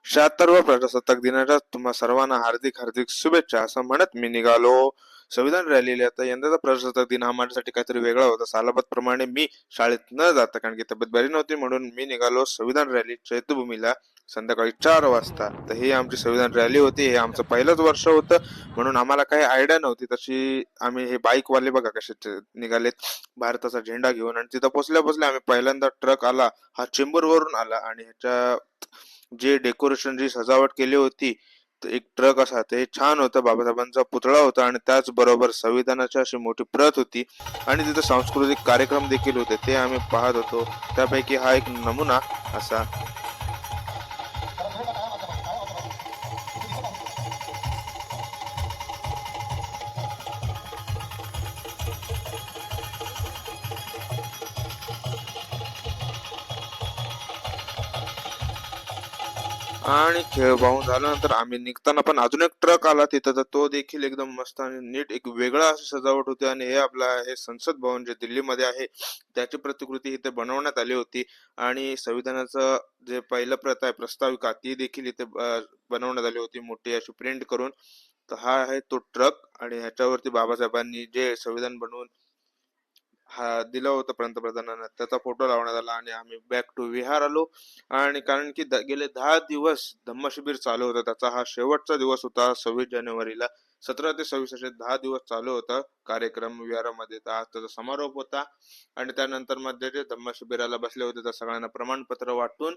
76व्या प्रजासत्ताक दिनाच्या तुम्हा सर्वांना हार्दिक हार्दिक शुभेच्छा असं म्हणत मी निघालो संविधान रॅलीला. आता यंदाचा प्रजासत्ताक दिन हा माझ्यासाठी काहीतरी वेगळा होता. सालाबाद प्रमाणे मी शाळेत न जाता, कारण की तब्येत बरी नव्हती, म्हणून मी निघालो संविधान रॅली चैत्यभूमीला संध्याकाळी 4 वाजता. तर ही आमची संविधान रॅली होती. हे आमचं पहिलंच वर्ष होतं, म्हणून आम्हाला काही आयडिया नव्हती तशी. आम्ही हे बाईकवाले बघा कसे निघालेत भारताचा झेंडा घेऊन, आणि तिथं पोचल्या पोचल्या आम्ही पहिल्यांदा ट्रक आला हा चेंबूरवरून आला, आणि ह्याच्या जे डेकोरेशन जी सजावट केली होती, तर एक ट्रक असा ते छान होतं. बाबासाहेबांचा पुतळा होता आणि त्याचबरोबर संविधानाची अशी मोठी प्रत होती, आणि तिथे सांस्कृतिक कार्यक्रम देखील होते, ते आम्ही पाहत होतो. त्यापैकी हा एक नमुना असा. आणि खेळ पाहून झाल्यानंतर आम्ही निघताना पण अजून एक ट्रक आला तिथं, तर तो देखील एकदम मस्त आणि नीट एक वेगळा अशी सजावट होती. आणि हे संसद भवन जे दिल्लीमध्ये आहे त्याची प्रतिकृती इथे बनवण्यात आली होती. आणि संविधानाचं जे पहिलं प्रत आहे प्रस्ताविका, ती देखील इथे बनवण्यात आली होती मोठी अशी प्रिंट करून. तर हा आहे तो ट्रक, आणि ह्याच्यावरती बाबासाहेबांनी जे संविधान बनवून हा दिलं होतं पंतप्रधानांना, त्याचा फोटो लावण्यात आला. आणि आम्ही बॅक टू विहार आलो. आणि कारण की गेले 10 दिवस धम्मशिबिर चालू होतं, त्याचा हा शेवटचा दिवस होता 26 जानेवारीला. 17 ते 26 असे 10 दिवस चालू होता कार्यक्रम विहारामध्ये. तर आज त्याचा समारोप होता. आणि त्यानंतर मध्ये जे धम्मशिबिराला बसले होते त्या सगळ्यांना प्रमाणपत्र वाटून